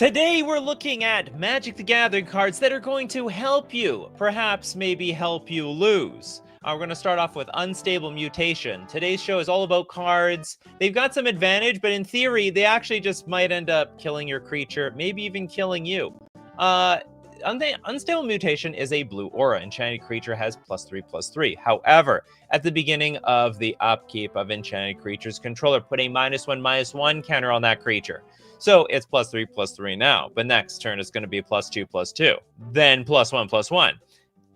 Today we're looking at Magic the Gathering cards that are going to help you, perhaps maybe help you lose. We're going to start off with Unstable Mutation. Today's show is all about cards. They've got some advantage, but in theory, they actually just might end up killing your creature, maybe even killing you. Unstable Mutation is a blue aura. Enchanted creature has +3/+3. However, at the beginning of the upkeep of Enchanted Creature's controller, put a -1/-1 counter on that creature. So it's +3/+3 now, but next turn it's going to be +2/+2, then +1/+1,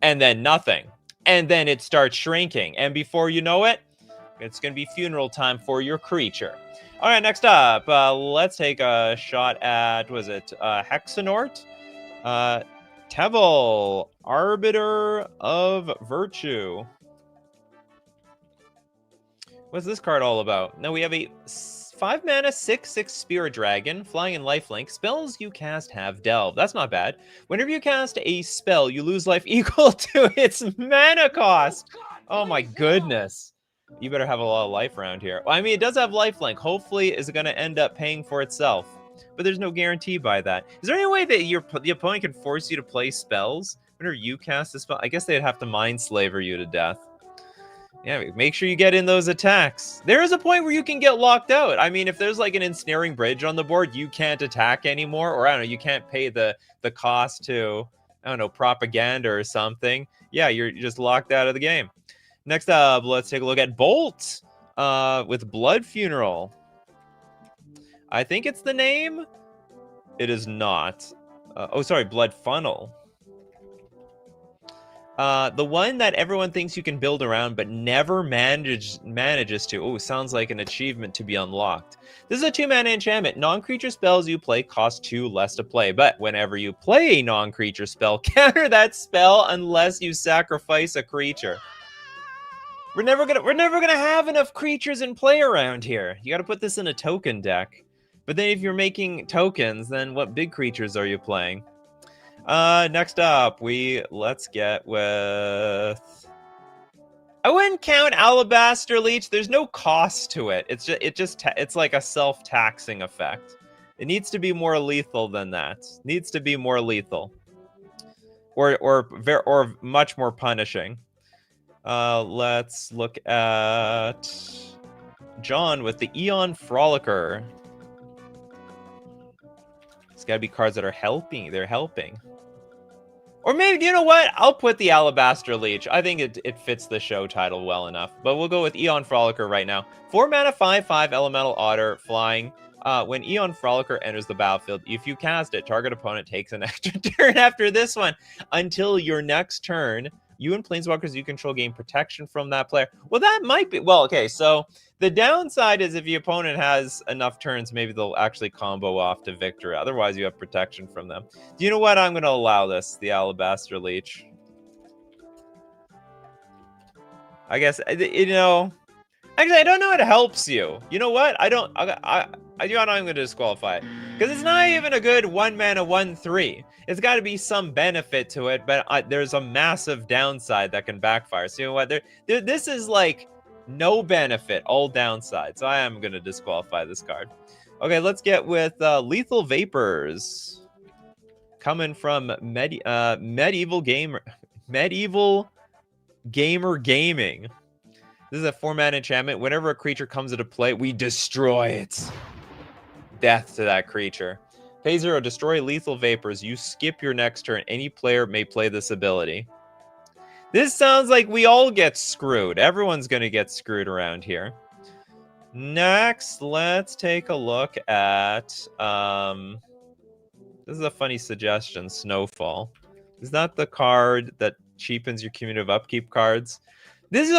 and then nothing. And then it starts shrinking, and before you know it, it's going to be funeral time for your creature. All right, next up, let's take a shot at, was it Hexanort? Tevel, Arbiter of Virtue. What's this card all about? Now we have a 5 mana, 6/6 Spirit Dragon, flying and lifelink. Spells you cast have Delve. That's not bad. Whenever you cast a spell, you lose life equal to its mana cost. Oh my goodness. You better have a lot of life around here. Well, I mean, it does have lifelink. Hopefully, it's going to end up paying for itself. But there's no guarantee by that. Is there any way that the opponent can force you to play spells whenever you cast a spell? I guess they'd have to Mind Slaver you to death. Yeah, make sure you get in those attacks. There is a point where you can get locked out. I mean, if there's like an Ensnaring Bridge on the board, you can't attack anymore. Or I don't know, you can't pay the cost to, I don't know, propaganda or something. Yeah, you're just locked out of the game. Next up, let's take a look at Bolt with Blood Funeral. I think it's the name. It is not. Oh, sorry, Blood Funnel. The one that everyone thinks you can build around, but never manages to. Oh, sounds like an achievement to be unlocked. This is a 2-mana enchantment. Non-creature spells you play cost 2 less to play, but whenever you play a non-creature spell, counter that spell unless you sacrifice a creature. We're never gonna have enough creatures in play around here. You got to put this in a token deck. But then if you're making tokens, then what big creatures are you playing? Next up, let's get with. I wouldn't count Alabaster Leech. There's no cost to it. It's like a self-taxing effect. It needs to be more lethal than that. Needs to be more lethal, or much more punishing. Let's look at John with the Eon Frolicker. It's got to be cards that are helping. They're helping. Or maybe, you know what? I'll put the Alabaster Leech. I think it fits the show title well enough. But we'll go with Eon Frolicker right now. 4 mana, 5/5 Elemental Otter, flying. When Eon Frolicker enters the battlefield, if you cast it, target opponent takes an extra turn after this one. Until your next turn, you and Planeswalkers you control gain protection from that player. Well, that might be... Well, okay, so the downside is if the opponent has enough turns, maybe they'll actually combo off to victory. Otherwise, you have protection from them. Do you know what? I'm going to allow this, the Alabaster Leech. I guess, you know... Actually, I don't know it helps you. You know what? I'm going to disqualify it. Because it's not even a good 1 mana 1/3. It's got to be some benefit to it, but there's a massive downside that can backfire. So you know what? This is like no benefit, all downside. So I am going to disqualify this card. Okay, let's get with Lethal Vapors. Coming from Medieval Gamer Gaming. This is a 4-mana enchantment. Whenever a creature comes into play, we destroy it. Death to that creature. Pay 0, destroy lethal vapors. You skip your next turn. Any player may play this ability. This sounds like we all get screwed. Everyone's going to get screwed around here. Next, let's take a look at... this is a funny suggestion, Snowfall. Is that the card that cheapens your cumulative upkeep cards? This is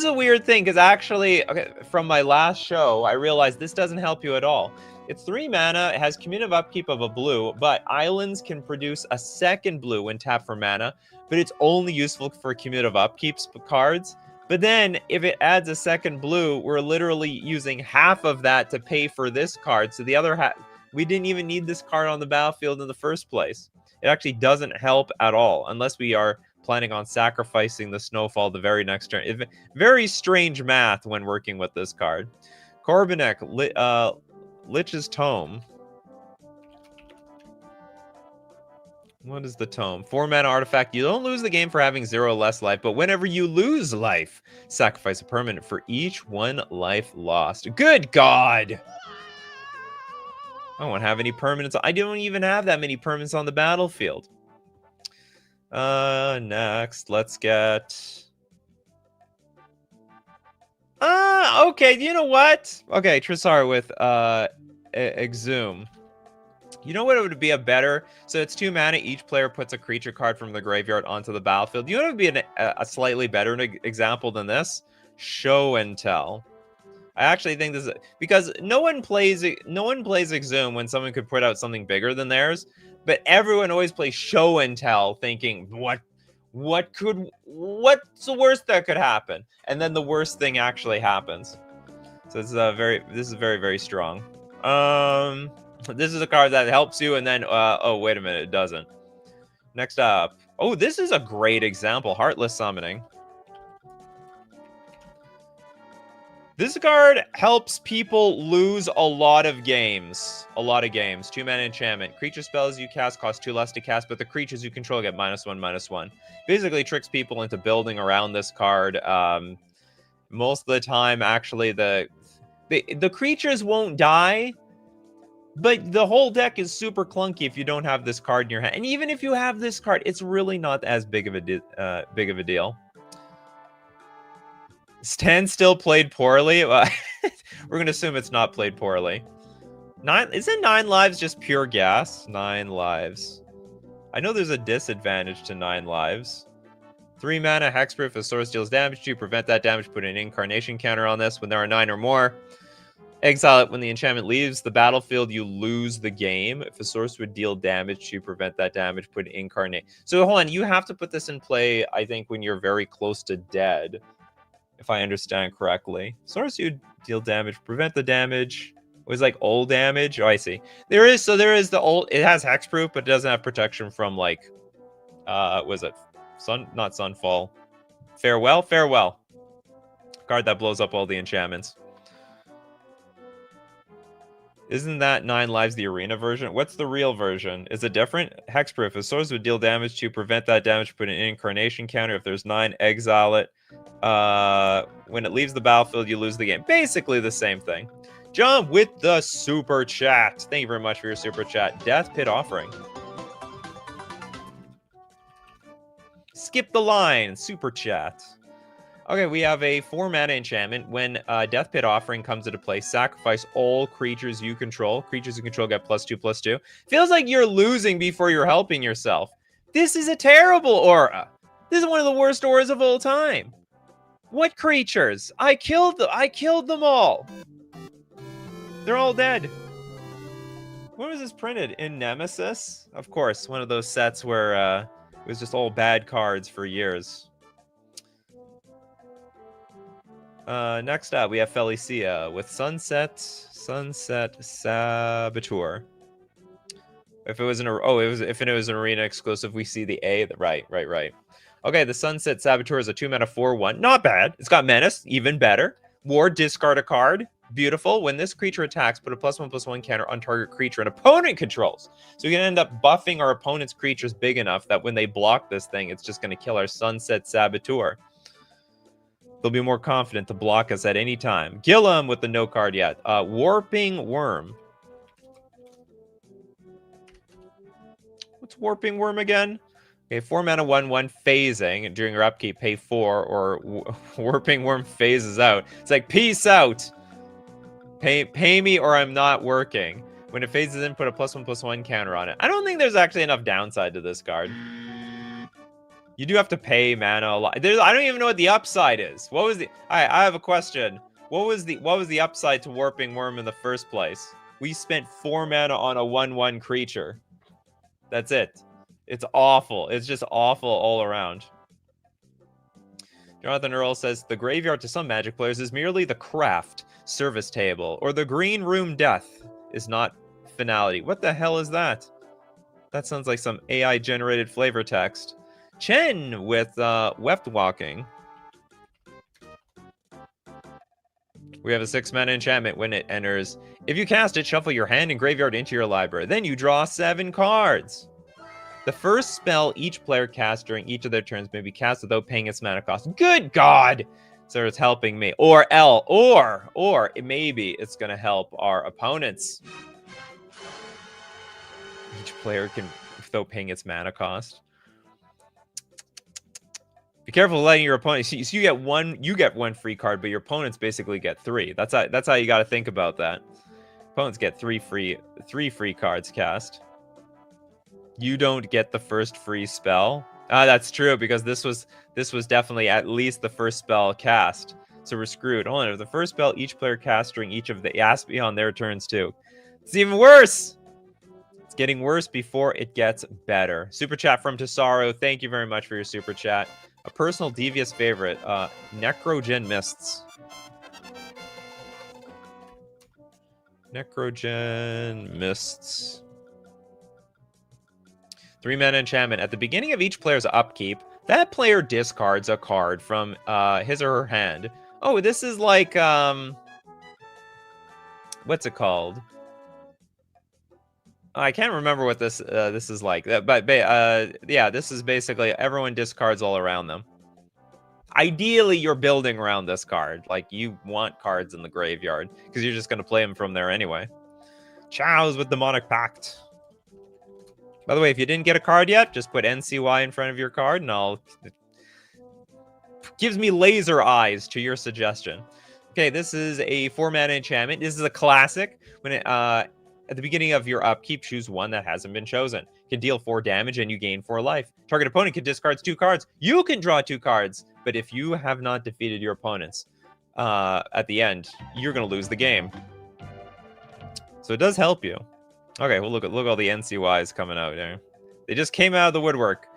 a weird thing, because actually, okay, from my last show, I realized this doesn't help you at all. It's 3 mana, it has cumulative upkeep of a blue, but islands can produce a second blue when tapped for mana, but it's only useful for cumulative upkeep cards. But then, if it adds a second blue, we're literally using half of that to pay for this card, so the other half, we didn't even need this card on the battlefield in the first place. It actually doesn't help at all, unless we are planning on sacrificing the Snowfall the very next turn. Very strange math when working with this card. Corbinek, Lich's Tome. What is the tome? 4-mana artifact. You don't lose the game for having 0 less life, but whenever you lose life, sacrifice a permanent for each 1 life lost. Good God! I don't have any permanents. I don't even have that many permanents on the battlefield. Next, let's get... okay, you know what? Okay, Trissar with, Exhume. You know what it would be a better? So it's 2 mana. Each player puts a creature card from the graveyard onto the battlefield. You know what would be a slightly better example than this? Show and Tell. I actually think this is because no one plays Exhume when someone could put out something bigger than theirs, but everyone always plays Show and Tell, thinking what's the worst that could happen, and then the worst thing actually happens. So this is very very strong. This is a card that helps you, and then oh wait a minute, it doesn't. Next up, oh this is a great example, Heartless Summoning. This card helps people lose a lot of games. 2 mana enchantment. Creature spells you cast cost 2 less to cast, but the creatures you control get -1/-1. Basically tricks people into building around this card. Most of the time, actually, the creatures won't die, but the whole deck is super clunky if you don't have this card in your hand. And even if you have this card, it's really not as big of a deal. Stand Still played poorly. We're gonna assume it's not played poorly. Isn't 9 lives just pure gas? 9 lives. I know there's a disadvantage to 9 lives. 3 mana hexproof. A source deals damage to you. Prevent that damage. Put an incarnation counter on this when there are 9 or more. Exile it when the enchantment leaves the battlefield. You lose the game. If a source would deal damage to you, prevent that damage. Put an incarnate. So hold on. You have to put this in play. I think when you're very close to dead. If I understand correctly. Source you deal damage, prevent the damage. It was like old damage. Oh, I see. There is the old, it has hexproof, but it doesn't have protection from like was it not Sunfall. Farewell. Card that blows up all the enchantments. Isn't that 9 lives the arena version? What's the real version? Is it different? Hexproof. A source would deal damage to prevent that damage, put an incarnation counter. If there's 9, exile it. When it leaves the battlefield, you lose the game. Basically the same thing. John with the super chat. Thank you very much for your super chat. Death Pit Offering. Skip the line. Super chat. Okay, we have a 4 mana enchantment. When Death Pit Offering comes into play, sacrifice all creatures you control. Creatures you control get +2/+2. Feels like you're losing before you're helping yourself. This is a terrible aura. This is one of the worst auras of all time. What creatures? I killed them all. They're all dead. When was this printed? In Nemesis? Of course, one of those sets where it was just all bad cards for years. Next up, we have Felicia with Sunset Saboteur. If it was an arena exclusive, we see the A. Right. Okay, the Sunset Saboteur is a 2 mana 4/1. Not bad. It's got menace, even better. War, discard a card. Beautiful. When this creature attacks, put a +1/+1 counter on target creature an opponent controls. So we can end up buffing our opponent's creatures big enough that when they block this thing, it's just going to kill our Sunset Saboteur. They'll be more confident to block us at any time. Gillum with the no card yet. Warping Worm. What's Warping Worm again? Okay, 4 mana 1/1 phasing. During your upkeep, pay 4 or Warping Worm phases out. It's like, peace out. Pay me or I'm not working. When it phases in, put a +1/+1 counter on it. I don't think there's actually enough downside to this card. You do have to pay mana a lot. I don't even know what the upside is. What was the... I have a question. What was the upside to Warping Worm in the first place? We spent 4 mana on a 1/1 creature. That's it. It's awful. It's just awful all around. Jonathan Earl says, the graveyard to some Magic players is merely the craft service table, or the green room death is not finality. What the hell is that? That sounds like some AI-generated flavor text. Chen with Weft Walking. We have a 6 mana enchantment. When it enters, if you cast it, shuffle your hand and graveyard into your library. Then you draw 7 cards. The first spell each player casts during each of their turns may be cast without paying its mana cost. Good God! So it's helping me. Or maybe it's going to help our opponents. Each player can, without paying its mana cost. Be careful of letting your opponent. So you get one free card, but your opponents basically get 3. That's how you got to think about that. Opponents get 3 free cards cast. You don't get the first free spell. That's true, because this was definitely at least the first spell cast. So we're screwed. Hold on, the first spell each player casts during each of the has to be on their turns too. It's even worse. It's getting worse before it gets better. Super chat from Tesaro. Thank you very much for your super chat. A personal devious favorite, Necrogen Mists. Necrogen Mists. 3-mana enchantment. At the beginning of each player's upkeep, that player discards a card from his or her hand. Oh, this is like, what's it called? I can't remember what this is like. But yeah, this is basically everyone discards all around them. Ideally, you're building around this card. Like, you want cards in the graveyard, because you're just going to play them from there anyway. Chows with Demonic Pact. By the way, if you didn't get a card yet, just put NCY in front of your card, and it gives me laser eyes to your suggestion. Okay, this is a 4-mana enchantment. This is a classic. When at the beginning of your upkeep, choose one that hasn't been chosen. You can deal 4 damage, and you gain 4 life. Target opponent can discard 2 cards. You can draw 2 cards, but if you have not defeated your opponents at the end, you're going to lose the game. So it does help you. Okay, well, look at all the NCYs coming out there. They just came out of the woodwork.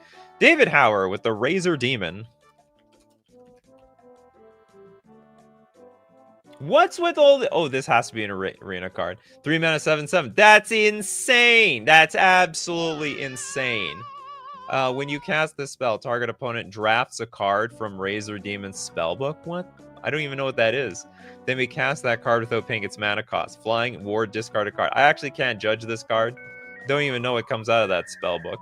David Hauer with the Razor Demon. What's with all the... Oh, this has to be an arena card. 3-mana, 7/7. That's insane. That's absolutely insane. When you cast this spell, target opponent drafts a card from Razor Demon's spellbook. What? I don't even know what that is. They may cast that card without paying its mana cost. Flying, ward, discard a card. I actually can't judge this card. Don't even know what comes out of that spellbook.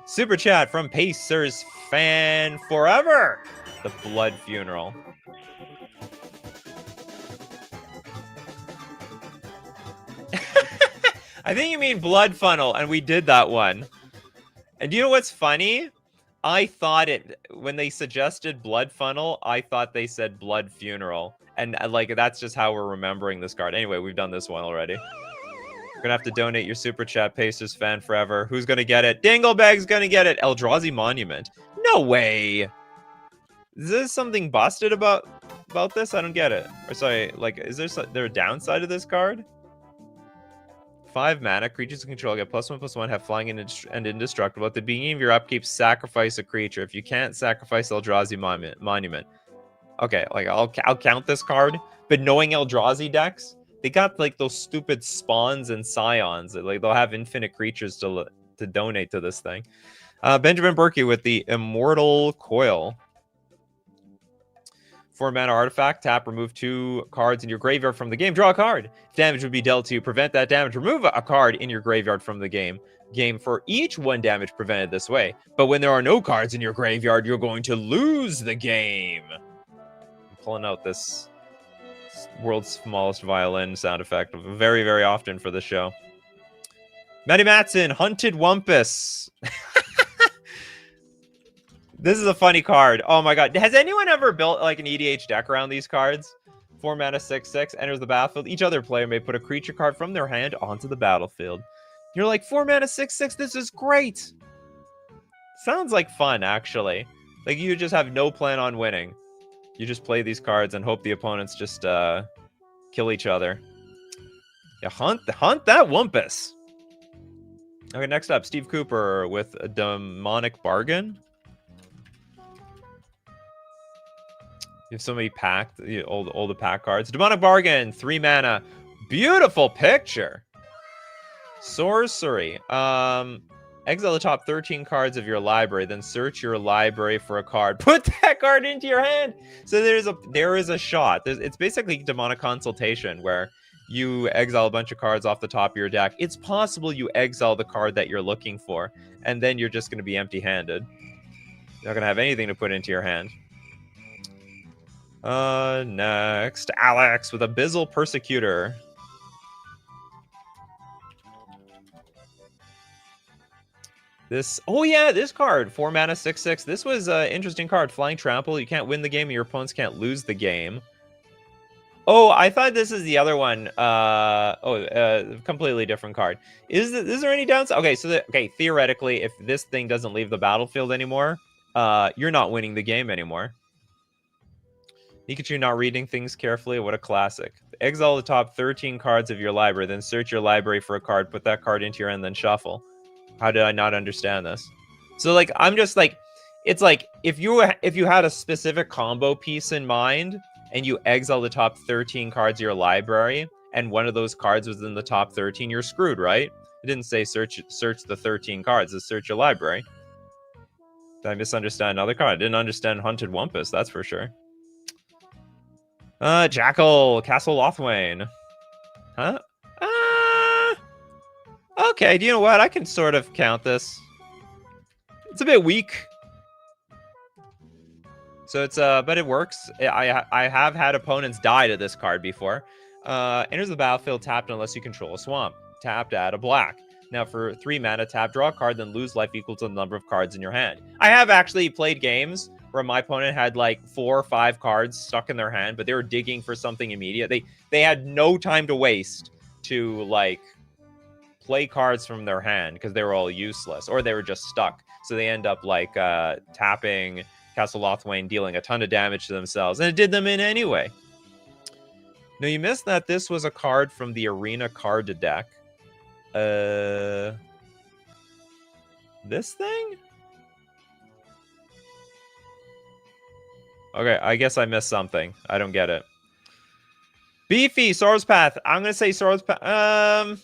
Super chat from Pacers Fan Forever. The Blood Funeral. I think you mean Blood Funnel, and we did that one. And do you know what's funny? I thought when they suggested Blood Funnel, I thought they said Blood Funeral. And like, that's just how we're remembering this card. Anyway, we've done this one already. You're gonna have to donate your super chat, Pacers Fan Forever. Who's gonna get it? Dinglebag's gonna get it. Eldrazi Monument. No way. Is there something busted about this? I don't get it. Or sorry, like, is there a downside to this card? 5 mana, creatures in control get +1/+1, have flying and indestructible. At the beginning of your upkeep, sacrifice a creature. If you can't sacrifice Eldrazi Monument. Okay, like, I'll count this card, but knowing Eldrazi decks, they got like those stupid spawns and scions. Like, they'll have infinite creatures to donate to this thing. Benjamin Berkey with the Immortal Coil. 4-mana artifact, tap, remove 2 cards in your graveyard from the game. Draw a card. If damage would be dealt to you, prevent that damage. Remove a card in your graveyard from the game. For each 1 damage prevented this way. But when there are no cards in your graveyard, you're going to lose the game. I'm pulling out this world's smallest violin sound effect very, very often for the show. Matty Matson, Hunted Wumpus. This is a funny card. Oh my god. Has anyone ever built like an EDH deck around these cards? 4-mana, 6/6, enters the battlefield. Each other player may put a creature card from their hand onto the battlefield. You're like, 4-mana, 6/6, this is great. Sounds like fun, actually. Like, you just have no plan on winning. You just play these cards and hope the opponents just kill each other. Yeah, hunt that Wumpus. Okay, next up, Steve Cooper with a Demonic Bargain. You have so many packed, all the pack cards. Demonic Bargain, 3 mana. Beautiful picture. Sorcery. Exile the top 13 cards of your library, then search your library for a card. Put that card into your hand. So there is a shot. It's basically Demonic Consultation, where you exile a bunch of cards off the top of your deck. It's possible you exile the card that you're looking for, and then you're just going to be empty-handed. You're not going to have anything to put into your hand. Next, Alex with Abyssal Persecutor. Oh yeah, this card, 4 mana, 6/6. This was an interesting card. Flying Trample. You can't win the game, and your opponents can't lose the game. Oh, I thought this is the other one. Completely different card. Is there any downside? Okay, so theoretically, if this thing doesn't leave the battlefield anymore, you're not winning the game anymore. Nikachu not reading things carefully. What a classic. Exile the top 13 cards of your library, then search your library for a card, put that card into your hand, then shuffle. How did I not understand this? So, like, I'm just like, it's like, if you had a specific combo piece in mind, and you exile the top 13 cards of your library, and one of those cards was in the top 13, you're screwed, right? It didn't say search the 13 cards, it's search your library. Did I misunderstand another card? I didn't understand Hunted Wumpus, that's for sure. Jackal, Castle Lothwain. Huh? Okay, do you know what? I can sort of count this. It's a bit weak. So it's but it works. I have had opponents die to this card before. Enters the battlefield tapped unless you control a swamp. Tap to add a black. Now for 3 mana, tap, draw a card, then lose life equal to the number of cards in your hand. I have actually played games where my opponent had like 4 or 5 cards stuck in their hand, but they were digging for something immediate. They had no time to waste to like play cards from their hand because they were all useless, or they were just stuck. So they end up like tapping Castle Lothwain, dealing a ton of damage to themselves, and it did them in anyway. Now you missed that this was a card from the Arena card deck. This thing? Okay, I guess I missed something. I don't get it. Beefy, Sorrow's Path. I'm gonna say Sorrow's Path.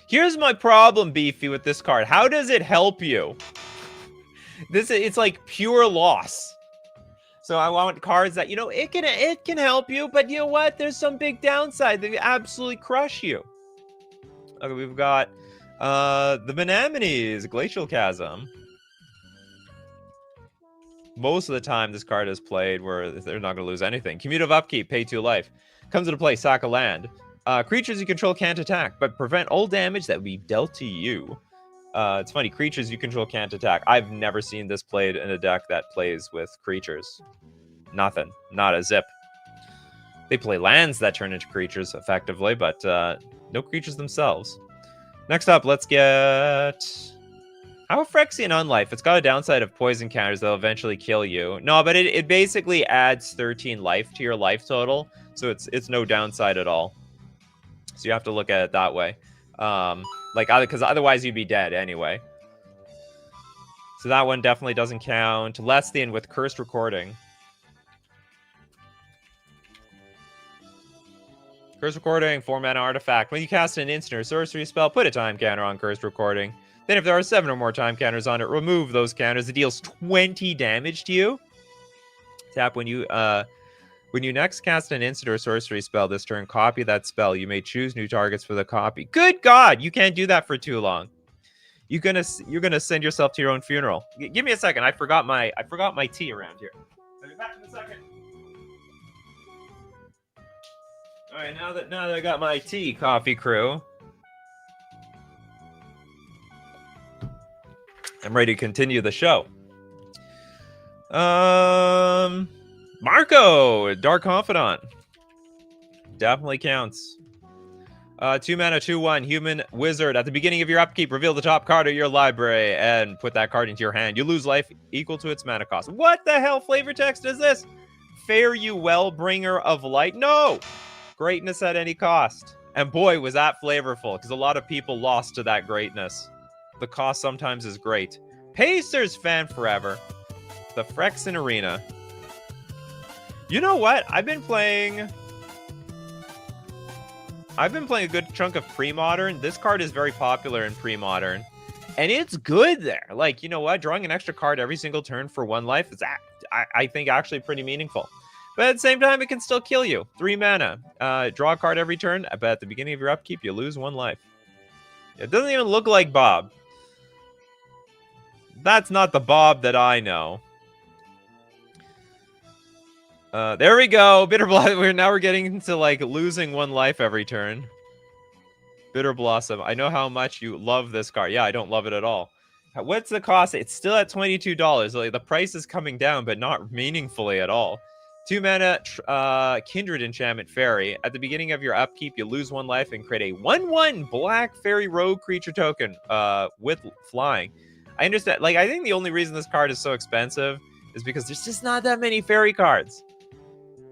Here's my problem, Beefy, with this card. How does it help you? It's like pure loss. So I want cards that, you know, it can help you, but you know what? There's some big downside. They absolutely crush you. Okay, we've got the Menominee, Glacial Chasm. Most of the time this card is played where they're not going to lose anything. Commutative Upkeep, pay 2 life. Comes into play, sack a land. Creatures you control can't attack, but prevent all damage that will be dealt to you. It's funny, creatures you control can't attack. I've never seen this played in a deck that plays with creatures. Nothing. Not a zip. They play lands that turn into creatures effectively, but no creatures themselves. Next up, let's get... How Phyrexian Unlife? It's got a downside of poison counters that'll eventually kill you. No, but it basically adds 13 life to your life total, so it's no downside at all. So you have to look at it that way. Because otherwise you'd be dead anyway. So that one definitely doesn't count. Lesthian with Cursed Recording. Cursed Recording, 4 mana artifact. When you cast an instant or sorcery spell, put a time counter on Cursed Recording. Then if there are 7 or more time counters on it, remove those counters. It deals 20 damage to you. Tap when you next cast an instant or sorcery spell this turn, copy that spell. You may choose new targets for the copy. Good God, you can't do that for too long. You're gonna send yourself to your own funeral. Give me a second. I forgot my tea around here. I'll be back in a second. All right, now that I got my tea, coffee crew, I'm ready to continue the show. Marco, Dark Confidant. Definitely counts. 2 mana, 2/1, Human Wizard. At the beginning of your upkeep, reveal the top card of your library and put that card into your hand. You lose life equal to its mana cost. What the hell flavor text is this? Fare you well, Bringer of Light? No! Greatness at any cost. And boy, was that flavorful, because a lot of people lost to that greatness. The cost sometimes is great. Pacers fan forever. The Phyrexian Arena. You know what? I've been playing a good chunk of pre-modern. This card is very popular in pre-modern. And it's good there. Like, you know what? Drawing an extra card every single turn for 1 life is, I think, actually pretty meaningful. But at the same time, it can still kill you. 3 mana. Draw a card every turn, but at the beginning of your upkeep, you lose 1 life. It doesn't even look like Bob. That's not the Bob that I know. There we go. Bitter Blossom. Now we're getting into, like, losing 1 life every turn. Bitter Blossom. I know how much you love this card. Yeah, I don't love it at all. What's the cost? It's still at $22. Like, the price is coming down, but not meaningfully at all. 2 mana Kindred Enchantment Fairy. At the beginning of your upkeep, you lose 1 life and create a 1/1 black fairy rogue creature token with flying. I understand. Like, I think the only reason this card is so expensive is because there's just not that many fairy cards.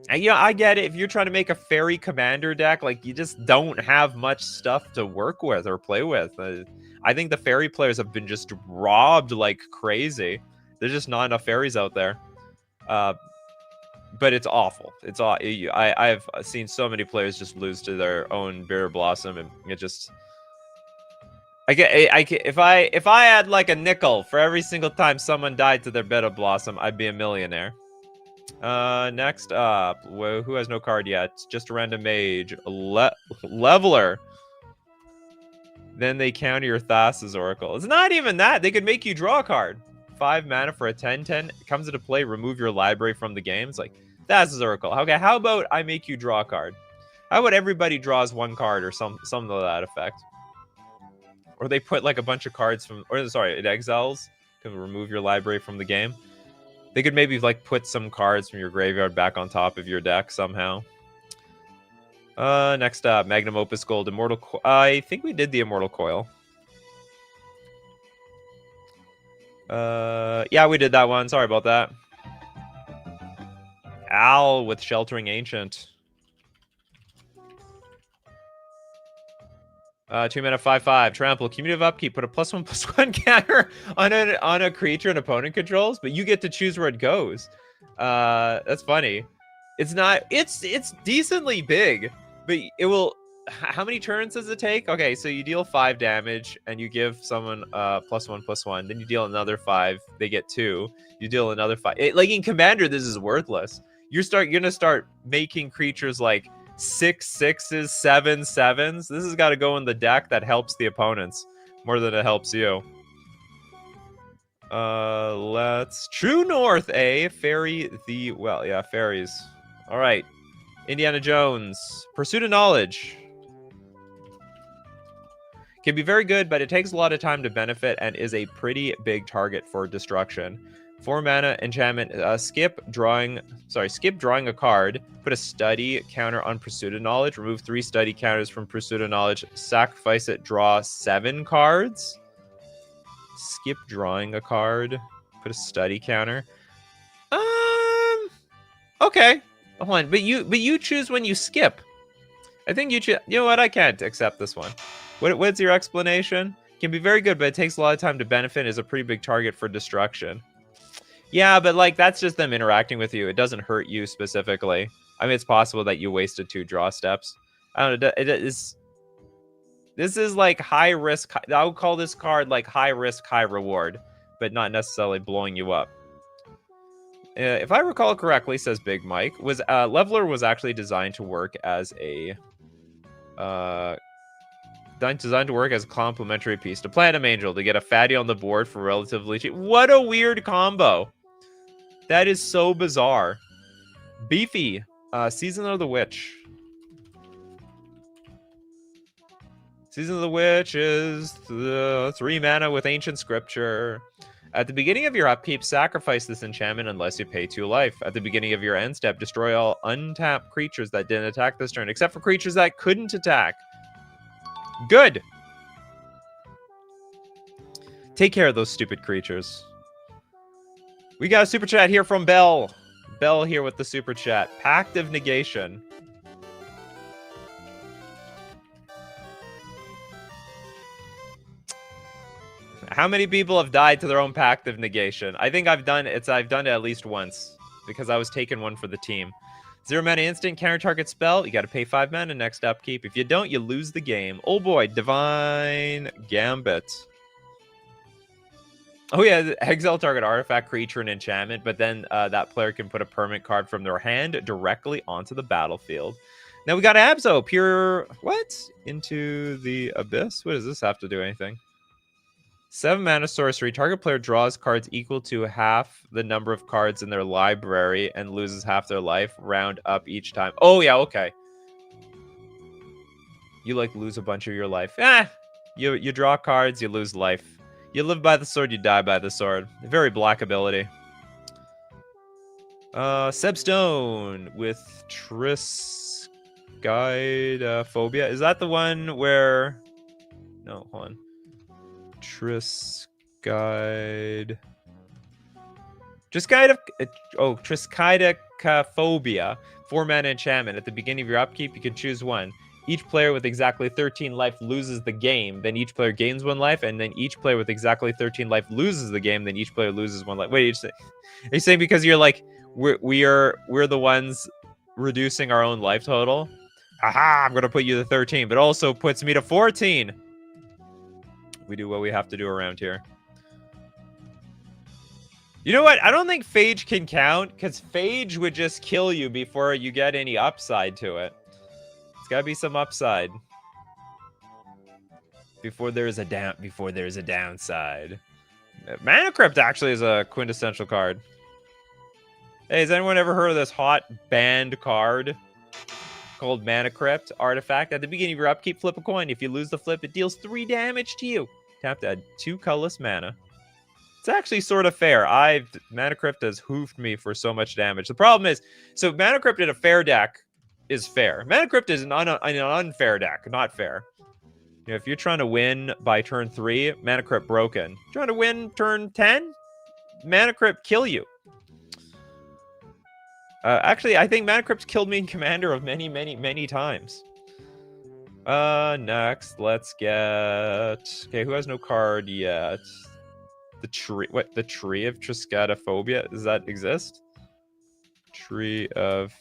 And, yeah, I get it. If you're trying to make a fairy commander deck, like, you just don't have much stuff to work with or play with. I think the fairy players have been just robbed like crazy. There's just not enough fairies out there. But it's awful. It's I've seen so many players just lose to their own Bitter Blossom, and it just. If I had like a nickel for every single time someone died to their Bitter Blossom, I'd be a millionaire. Next up, who has no card yet? Just a random mage, Leveler. Then they counter your Thassa's Oracle. It's not even that. They could make you draw a card. 5 mana for a 10/10. It comes into play. Remove your library from the game. It's like Thassa's Oracle. Okay, how about I make you draw a card? How about everybody draws 1 card or something to that effect? Or they put like a bunch of cards from, or sorry, it exiles to remove your library from the game. They could maybe like put some cards from your graveyard back on top of your deck somehow. Next up, Magnum Opus Gold, Immortal. I think we did the Immortal Coil. Yeah, we did that one. Sorry about that. Al with Sheltering Ancient. 2 mana 5/5 trample. Cumulative upkeep. Put a +1/+1 counter on a creature an opponent controls, but you get to choose where it goes. That's funny. It's not. It's decently big, but it will. How many turns does it take? Okay, so you deal 5 damage and you give someone +1/+1. Then you deal another 5. They get 2. You deal another 5. Like in Commander, this is worthless. You're gonna start making creatures like 6/6s, 7/7s. This has got to go in the deck that helps the opponents more than it helps you. Let's True North, Fairy the well, yeah, fairies. All right, Indiana Jones, Pursuit of Knowledge. Can be very good, but it takes a lot of time to benefit and is a pretty big target for destruction. 4 mana enchantment. Skip drawing a card. Put a study counter on Pursuit of Knowledge. Remove 3 study counters from Pursuit of Knowledge. Sacrifice it. Draw 7 cards. Skip drawing a card. Put a study counter. Okay. Hold on. But you choose when you skip. I think you choose. You know what? I can't accept this one. What's your explanation? Can be very good, but it takes a lot of time to benefit. Is a pretty big target for destruction. Yeah, but like that's just them interacting with you. It doesn't hurt you specifically. I mean, it's possible that you wasted 2 draw steps. I don't know. This is like high risk. I would call this card like high risk, high reward, but not necessarily blowing you up. If I recall correctly, says Big Mike, Leveler was actually designed to work as a designed to work as a complementary piece to Platinum Angel to get a fatty on the board for relatively cheap. What a weird combo. That is so bizarre. Beefy, Season of the Witch. Season of the Witch is 3 mana with Ancient Scripture. At the beginning of your upkeep, sacrifice this enchantment unless you pay 2 life. At the beginning of your end step, destroy all untapped creatures that didn't attack this turn, except for creatures that couldn't attack. Good. Take care of those stupid creatures. We got a super chat here from Bell. Bell here with the super chat. Pact of Negation. How many people have died to their own Pact of Negation? I think I've done it at least once because I was taking one for the team. 0 mana instant, counter target spell. You got to pay 5 mana next upkeep. If you don't, you lose the game. Oh boy, Divine Gambit. Oh yeah, exile target artifact, creature, and enchantment, but then that player can put a permanent card from their hand directly onto the battlefield. Now we got Abzo, pure, what? Into the Abyss? What does this have to do anything? 7 mana sorcery. Target player draws cards equal to half the number of cards in their library and loses half their life. Round up each time. Oh yeah, okay. You like lose a bunch of your life. You draw cards, you lose life. You live by the sword, you die by the sword. Very black ability. Sebstone with Triskide Phobia. Is that the one where... No, hold on. Triskide... Triskidecaphobia. 4 mana enchantment. At the beginning of your upkeep, you can choose one. Each player with exactly 13 life loses the game. Then each player gains 1 life, and then each player with exactly 13 life loses the game. Then each player loses 1 life. Wait, are you saying because you're like we're the ones reducing our own life total? Aha! I'm gonna put you to 13, but also puts me to 14. We do what we have to do around here. You know what? I don't think Phage can count, because Phage would just kill you before you get any upside to it. It's gotta be some upside. Before there's a downside. Mana Crypt actually is a quintessential card. Hey, has anyone ever heard of this hot banned card called Mana Crypt Artifact? At the beginning of your upkeep, flip a coin. If you lose the flip, it deals 3 damage to you. Tap to add 2 colorless mana. It's actually sort of fair. Mana Crypt has hoofed me for so much damage. The problem is, so Mana Crypt in a fair deck is fair. Mana Crypt is an unfair deck, not fair. You know, if you're trying to win by turn 3, Mana Crypt broken. Trying to win turn 10, Mana Crypt kill you. Actually, I think Mana Crypt's killed me in Commander of many, many, many times. Next, let's get... Okay, who has no card yet? The tree... What? The Tree of Triskatophobia? Does that exist? Tree of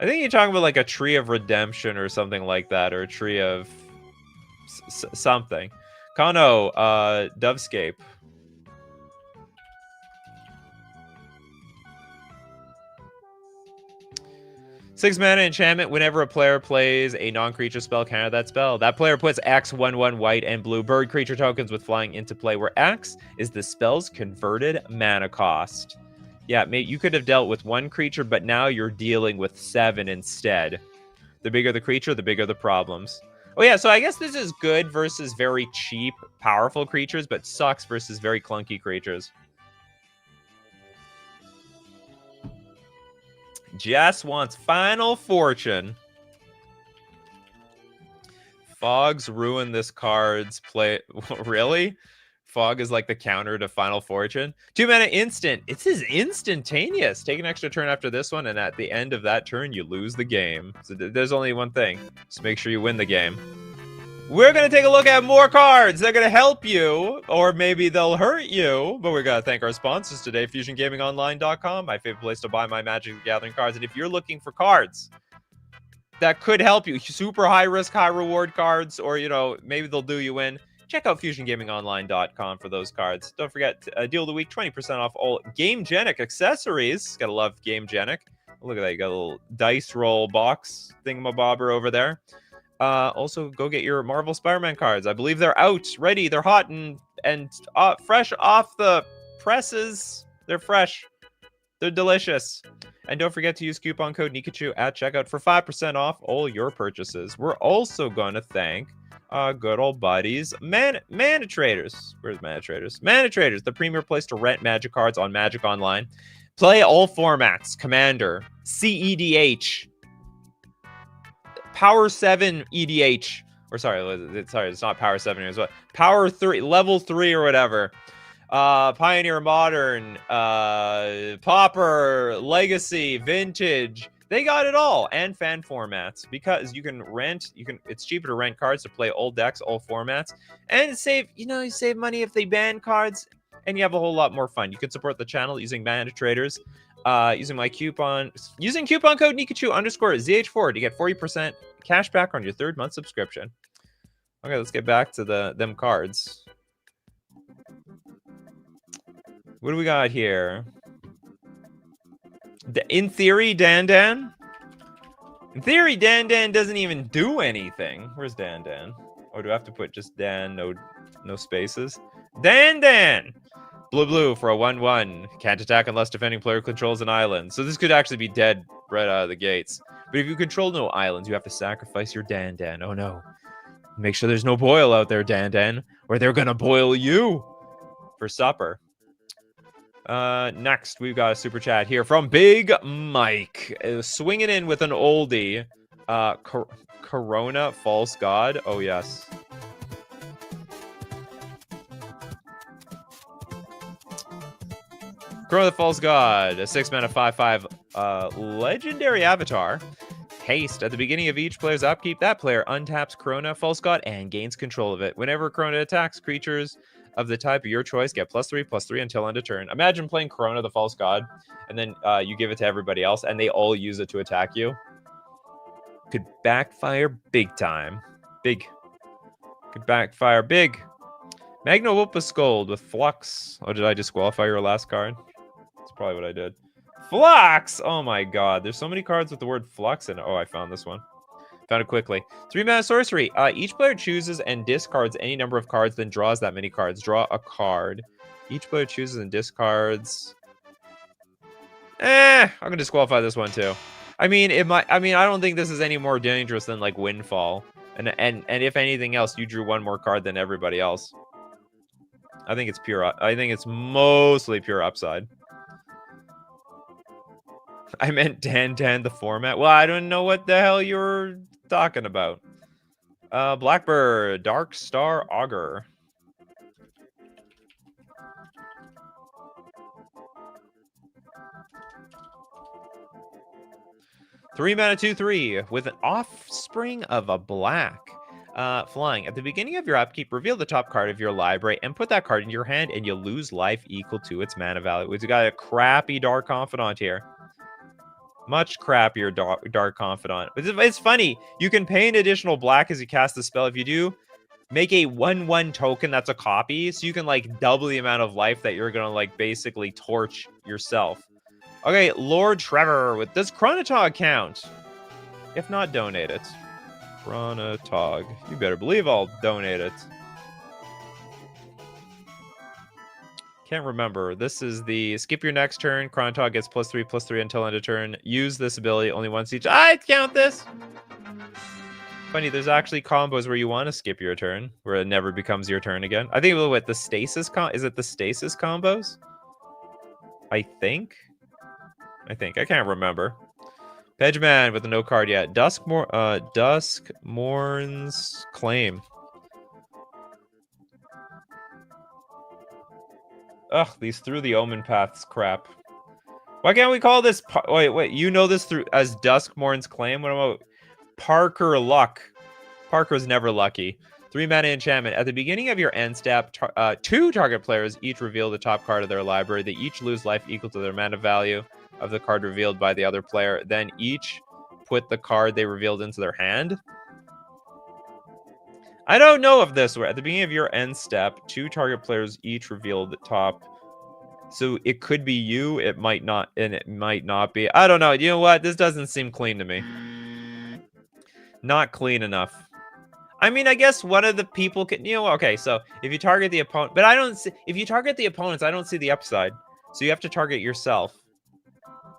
I think you're talking about like a Tree of Redemption or something like that, or a Tree of something. Kano, Dovescape. Six mana enchantment. Whenever a player plays a non-creature spell, counter that spell. That player puts X 1/1 white and blue bird creature tokens with flying into play, where X is the spell's converted mana cost. Yeah, you could have dealt with 1 creature, but now you're dealing with 7 instead. The bigger the creature, the bigger the problems. Oh yeah, so I guess this is good versus very cheap, powerful creatures, but sucks versus very clunky creatures. Jess wants Final Fortune. Fogs ruin this card's play. Really? Fog is like the counter to Final Fortune. 2 mana instant. It is instantaneous. Take an extra turn after this one, and at the end of that turn, you lose the game. So there's only one thing. Just make sure you win the game. We're going to take a look at more cards. They're going to help you, or maybe they'll hurt you. But we got to thank our sponsors today, FusionGamingOnline.com, my favorite place to buy my Magic the Gathering cards. And if you're looking for cards that could help you, super high risk, high reward cards, or, you know, maybe they'll do you in, check out FusionGamingOnline.com for those cards. Don't forget, deal of the week, 20% off all Gamegenic accessories. Gotta love Gamegenic. Look at that, you got a little dice roll box thingamabobber over there. Also, go get your Marvel Spider-Man cards. I believe they're out, ready. They're hot and fresh off the presses. They're fresh. They're delicious. And don't forget to use coupon code Nikachu at checkout for 5% off all your purchases. We're also going to thank good old buddies, Mana Traders. Where's Mana Traders? Mana Traders, the premier place to rent Magic cards on Magic Online. Play all formats: Commander, CEDH, Power 7 EDH, or sorry, it's not Power 7 here, it's what? Power 3, Level 3 or whatever. Pioneer Modern, Pauper, Legacy, Vintage. They got it all, and fan formats, because you can rent, it's cheaper to rent cards to play old decks, all formats, and you save money if they ban cards, and you have a whole lot more fun. You can support the channel using Mana Traders, using coupon code Nikachu _ZH4 to get 40% cash back on your 3rd month subscription. Okay, let's get back to them cards. What do we got here? In theory, Dan. In theory, Dan doesn't even do anything. Where's Dan? Oh, do I have to put just Dan, no spaces? Dan! Blue for a 1/1. Can't attack unless defending player controls an island. So this could actually be dead right out of the gates. But if you control no islands, you have to sacrifice your Dan. Oh no. Make sure there's no boil out there, Dan, or they're gonna boil you for supper. Next, we've got a super chat here from Big Mike. Swinging in with an oldie. Corona, False God. Oh, yes. Corona, the False God. A 6-mana 5/5 legendary avatar. Haste. At the beginning of each player's upkeep, that player untaps Corona, False God, and gains control of it. Whenever Corona attacks, creatures of the type of your choice get +3/+3 until end of turn. Imagine playing Corona, the False God, and then you give it to everybody else, and they all use it to attack you. Could backfire big time. Could backfire big. Magno Opus Gold with Flux. Oh, did I disqualify your last card? That's probably what I did. Flux! Oh my god. There's so many cards with the word Flux in it. Oh, I found this one. Found it quickly. 3-mana sorcery. Each player chooses and discards any number of cards, then draws that many cards. Draw a card. Each player chooses and discards. I'm gonna disqualify this one too. I mean, I don't think this is any more dangerous than like Windfall. And if anything else, you drew one more card than everybody else. I think it's pure. I think it's mostly pure upside. I meant Dan, the format. Well, I don't know what the hell you're talking about. Blackbird, Dark Star Augur. Three mana 2/3 with an Offspring of a Black. Flying. At the beginning of your upkeep, reveal the top card of your library and put that card in your hand, and you lose life equal to its mana value. We've got a crappy Dark Confidant here. Much crappier Dark Confidant. It's funny. You can pay an additional black as you cast the spell. If you do, make a 1/1 token that's a copy, so you can like double the amount of life that you're gonna like basically torch yourself. Okay, Lord Trevor, does Chronotog count? If not, donate it. Chronotog. You better believe I'll donate it. Can't remember. This is the skip your next turn. Chronotog gets +3/+3 until end of turn. Use this ability only once each. I count this. Funny, there's actually combos where you want to skip your turn, where it never becomes your turn again. I think with the stasis is it the stasis combos? I think. I can't remember. Pedgeman with a no card yet. Duskmourn's Claim. Ugh, these Through the Omen Paths crap. Why can't we call this... Wait, you know this as Duskmourn's Claim? What about Parker Luck? Parker's never lucky. 3-mana enchantment. At the beginning of your end step, 2 target players each reveal the top card of their library. They each lose life equal to their mana value of the card revealed by the other player. Then each put the card they revealed into their hand. I don't know if this were at the beginning of your end step, 2 target players each reveal the top. So it could be you, it might not, and it might not be. I don't know. You know what? This doesn't seem clean to me. Not clean enough. I mean, I guess one of the people can, okay, so if you target the opponent, but I don't see, if you target the opponents, I don't see the upside. So you have to target yourself.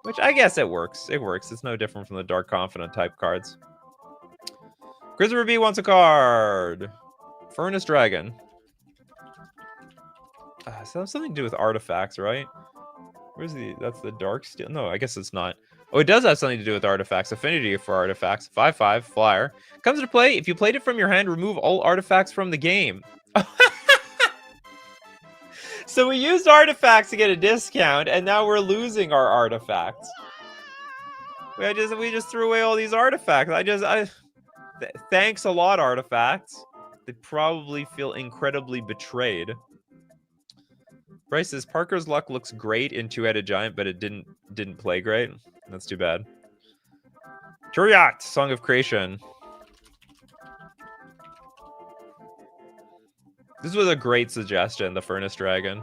Which I guess it works. It works. It's no different from the Dark Confidant type cards. Grizzly B wants a card. Furnace Dragon. So that's something to do with artifacts, right? Where's that's the Dark Steel? No, I guess it's not. Oh, it does have something to do with artifacts. Affinity for artifacts. 5/5 flyer. Comes into play. If you played it from your hand, remove all artifacts from the game. So we used artifacts to get a discount, and now we're losing our artifacts. We just threw away all these artifacts. Thanks a lot, artifacts. They probably feel incredibly betrayed. Bryce says Parker's Luck looks great in Two-Headed Giant, but it didn't play great. That's too bad. Turiat, Song of Creation. This was a great suggestion, the Furnace Dragon.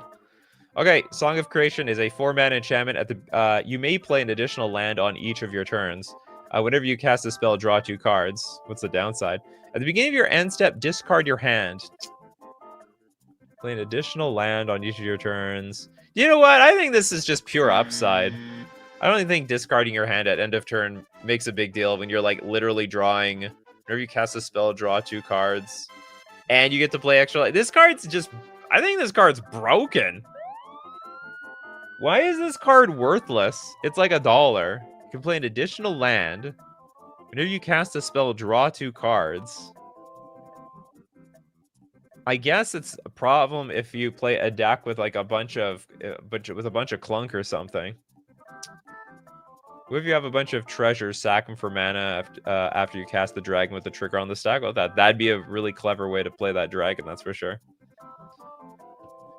Okay, Song of Creation is a 4-mana enchantment. At the you may play an additional land on each of your turns. Whenever you cast a spell, draw 2 cards. What's the downside? At the beginning of your end step, discard your hand. Play an additional land on each of your turns. You know what? I think this is just pure upside. I don't think discarding your hand at end of turn makes a big deal when you're like literally drawing. Whenever you cast a spell, draw 2 cards. And you get to play extra. This card's just... I think this card's broken. Why is this card worthless? It's like $1. You can play an additional land. Whenever you cast a spell, draw 2 cards. I guess it's a problem if you play a deck with like a bunch of clunk or something. What if you have a bunch of treasures, sack them for mana after you cast the dragon with the trigger on the stack? Well, that'd be a really clever way to play that dragon, that's for sure.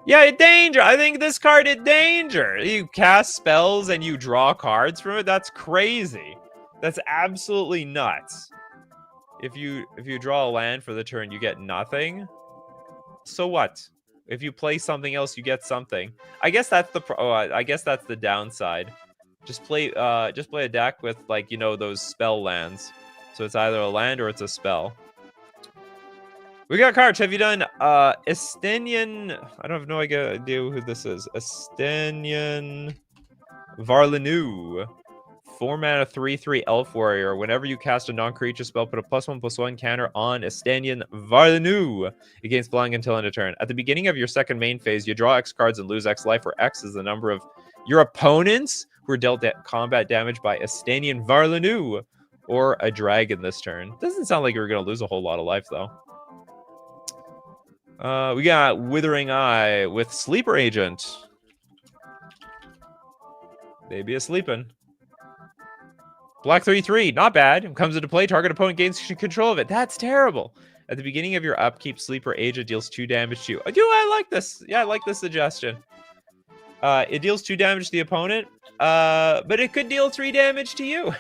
Yeah, danger. I think this card is danger. You cast spells and you draw cards from it. That's crazy. That's absolutely nuts. If you draw a land for the turn, you get nothing. So what? If you play something else, you get something. I guess that's the I guess that's the downside. Just play a deck with, like, you know, those spell lands. So it's either a land or it's a spell. We got cards. Have you done Estenian? I don't have no idea who this is. Estenian Varlinu. 4-mana 3/3 Elf Warrior. Whenever you cast a non-creature spell, put a +1/+1 counter on Estenian Varlinu against flying until end of turn. At the beginning of your second main phase, you draw X cards and lose X life, where X is the number of your opponents who are dealt combat damage by Estenian Varlinu or a dragon this turn. Doesn't sound like you're going to lose a whole lot of life, though. We got Withering Eye with Sleeper Agent. They be a-sleepin'. Black 3/3, not bad. Comes into play, target opponent gains control of it. That's terrible. At the beginning of your upkeep, Sleeper Agent deals 2 damage to you. I like this. Yeah, I like this suggestion. It deals 2 damage to the opponent, but it could deal 3 damage to you.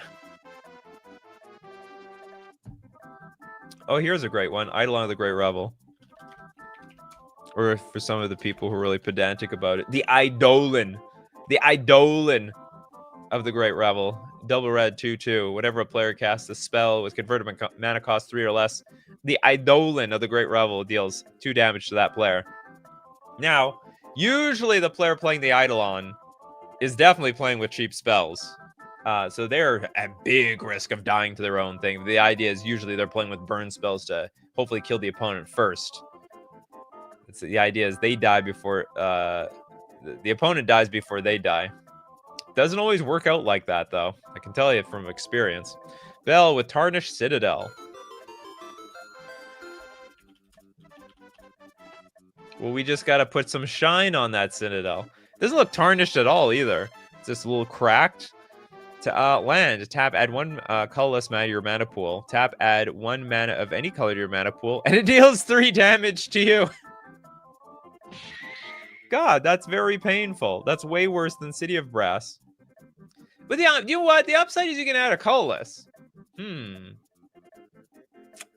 Oh, here's a great one. Eidolon of the Great Revel. Or for some of the people who are really pedantic about it, the Eidolon. The Eidolon of the Great Revel. Double red, 2/2. Whenever a player casts a spell with converted mana cost 3 or less, the Eidolon of the Great Revel deals 2 damage to that player. Now, usually the player playing the Eidolon is definitely playing with cheap spells. So they're at big risk of dying to their own thing. The idea is usually they're playing with burn spells to hopefully kill the opponent first. The idea is they die before... the opponent dies before they die. Doesn't always work out like that, though. I can tell you from experience. Bell with Tarnished Citadel. Well, we just got to put some shine on that Citadel. Doesn't look tarnished at all, either. It's just a little cracked. To land, tap, add 1 colorless mana to your mana pool. Tap, add 1 mana of any color to your mana pool. And it deals 3 damage to you. God, that's very painful. That's way worse than City of Brass. But you know what? The upside is you can add a colorless.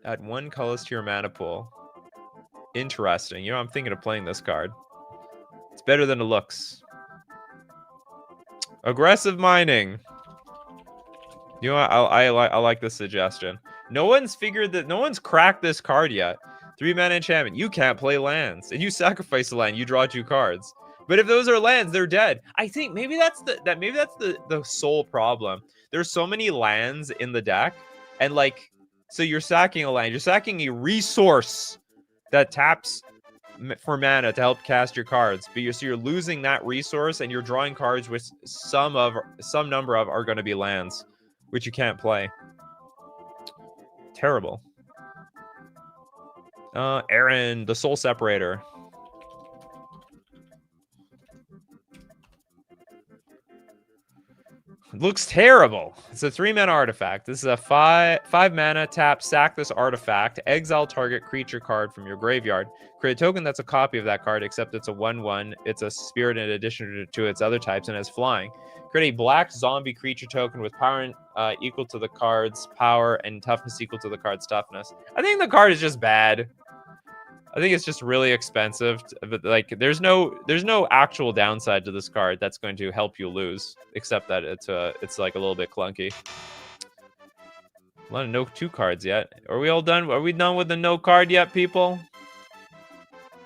Add 1 colorless to your mana pool. Interesting. You know, I'm thinking of playing this card. It's better than it looks. Aggressive Mining. You know what? I like this suggestion. No one's cracked this card yet. 3-mana enchantment. You can't play lands, and you sacrifice a land. You draw 2 cards. But if those are lands, they're dead. I think maybe that's the sole problem. There's so many lands in the deck, and like, so you're sacking a land. You're sacking a resource that taps for mana to help cast your cards. But you're losing that resource, and you're drawing cards which some number of are going to be lands, which you can't play. Terrible. Aaron, the Soul Separator. Looks terrible. It's a 3-mana artifact. This is a 5-mana tap. Sack this artifact. Exile target creature card from your graveyard. Create a token that's a copy of that card, except it's a 1/1. It's a spirit in addition to its other types and has flying. Create a black zombie creature token with power equal to the card's power and toughness equal to the card's toughness. I think the card is just bad. I think it's just really expensive. But like, there's no actual downside to this card that's going to help you lose, except that it's like a little bit clunky. A lot of no 2 cards yet. Are we all done? Are we done with the no card yet, people?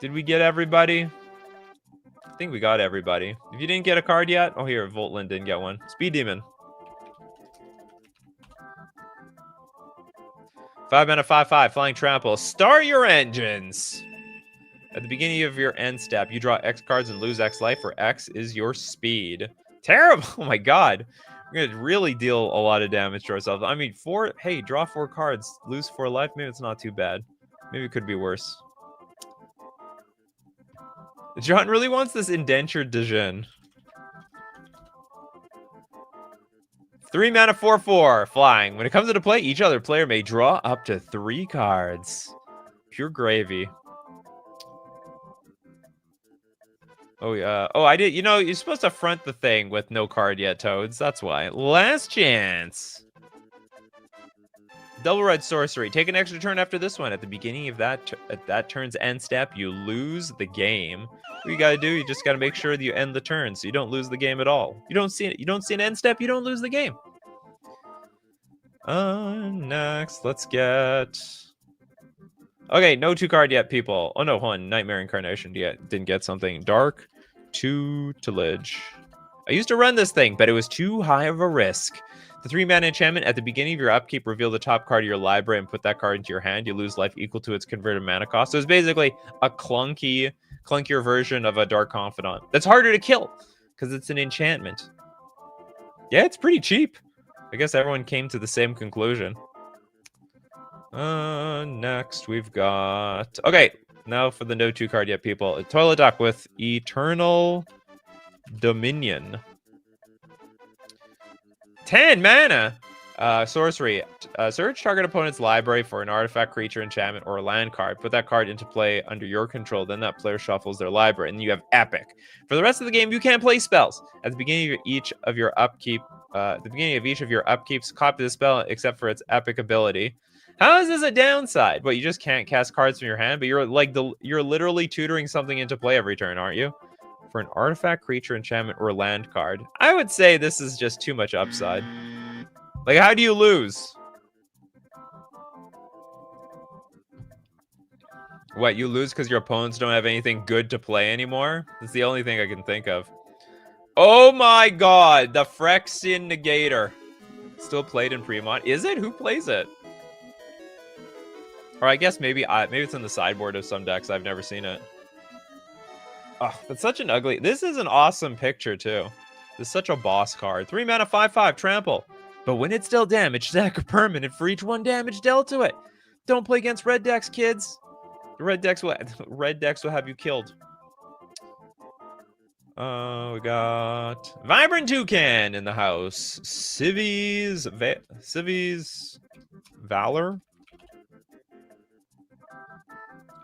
Did we get everybody? I think we got everybody. If you didn't get a card yet, oh here, Voltland didn't get one. Speed Demon. 5 mana, 5/5, Flying Trample. Start your engines. At the beginning of your end step, you draw X cards and lose X life, where X is your speed. Terrible. Oh my god. We're gonna really deal a lot of damage to ourselves. I mean, hey, draw 4 cards, lose 4 life. Maybe it's not too bad. Maybe it could be worse. John really wants this indentured Dejin. 3 mana, 4/4, flying. When it comes into play, each other player may draw up to 3 cards. Pure gravy. Oh, yeah. Oh, I did. You know, you're supposed to front the thing with no card yet, Toads. That's why. Last chance. Double red sorcery. Take an extra turn after this one. At the beginning of that turn's end step, you lose the game. What you gotta do, you just gotta make sure that you end the turn so you don't lose the game at all. You don't see an end step, you don't lose the game. Next, let's get... Okay, no 2 card yet, people. Oh no, hold on. Nightmare Incarnation didn't get something. Dark Tutelage. I used to run this thing, but it was too high of a risk. The 3 mana enchantment, at the beginning of your upkeep, reveal the top card of your library and put that card into your hand. You lose life equal to its converted mana cost. So it's basically a clunkier version of a Dark Confidant. That's harder to kill, because it's an enchantment. Yeah, it's pretty cheap. I guess everyone came to the same conclusion. Next we've got... Okay, now for the no 2 card yet, people. A Toilet Duck with Eternal Dominion. 10 mana! Sorcery. Search target opponent's library for an artifact, creature, enchantment, or a land card. Put that card into play under your control. Then that player shuffles their library, and you have Epic. For the rest of the game, you can't play spells. At the beginning of each of your upkeeps, copy the spell except for its epic ability. How is this a downside? Well, you just can't cast cards from your hand, but you're literally tutoring something into play every turn, aren't you? For an artifact, creature, enchantment, or land card. I would say this is just too much upside. Like, how do you lose? What, you lose because your opponents don't have anything good to play anymore? That's the only thing I can think of. Oh my god, the Phyrexian Negator. Still played in Premont. Is it? Who plays it? Or I guess maybe it's in the sideboard of some decks. I've never seen it. Oh, that's such an ugly... This is an awesome picture, too. This is such a boss card. 3 mana, 5/5, trample. But when it's dealt damage, sack a permanent for each 1 damage dealt to it. Don't play against red decks, kids. Red decks will have you killed. We got Vibrant Toucan in the house. Civi's Valor.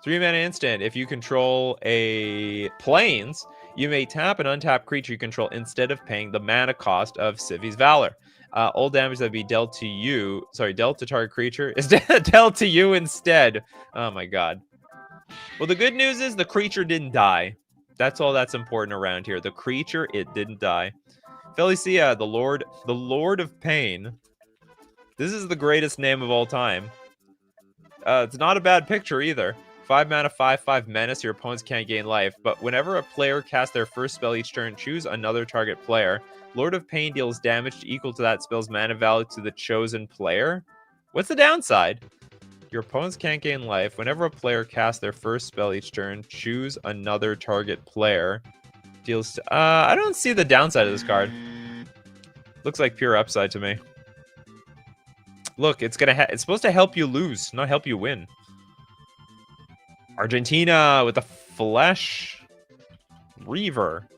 3 mana instant. If you control a plains, you may tap an untapped creature you control instead of paying the mana cost of Civi's Valor. All damage that be dealt to target creature is dealt to you instead. Oh my god. Well, the good news is the creature didn't die. That's all that's important around here. The creature, it didn't die. Felicia, the Lord of Pain. This is the greatest name of all time. It's not a bad picture either. 5 mana, 5/5 menace. Your opponents can't gain life. But whenever a player casts their first spell each turn, choose another target player. Lord of Pain deals damage equal to that spell's mana value to the chosen player. What's the downside? Your opponents can't gain life. Whenever a player casts their first spell each turn, choose another target player. Deals... I don't see the downside of this card. Looks like pure upside to me. Look, it's supposed to help you lose, not help you win. Argentina with the Flesh Reaver.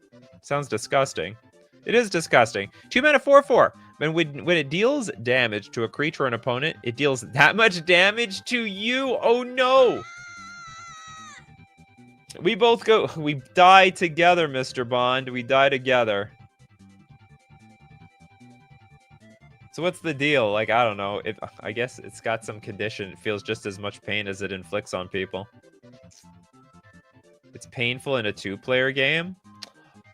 Sounds disgusting. It is disgusting. 2 mana, 4/4. When it deals damage to a creature or an opponent, it deals that much damage to you. Oh no! We die together, Mr. Bond. We die together. So what's the deal? Like, I don't know. I guess it's got some condition. It feels just as much pain as it inflicts on people. It's painful in a 2-player game.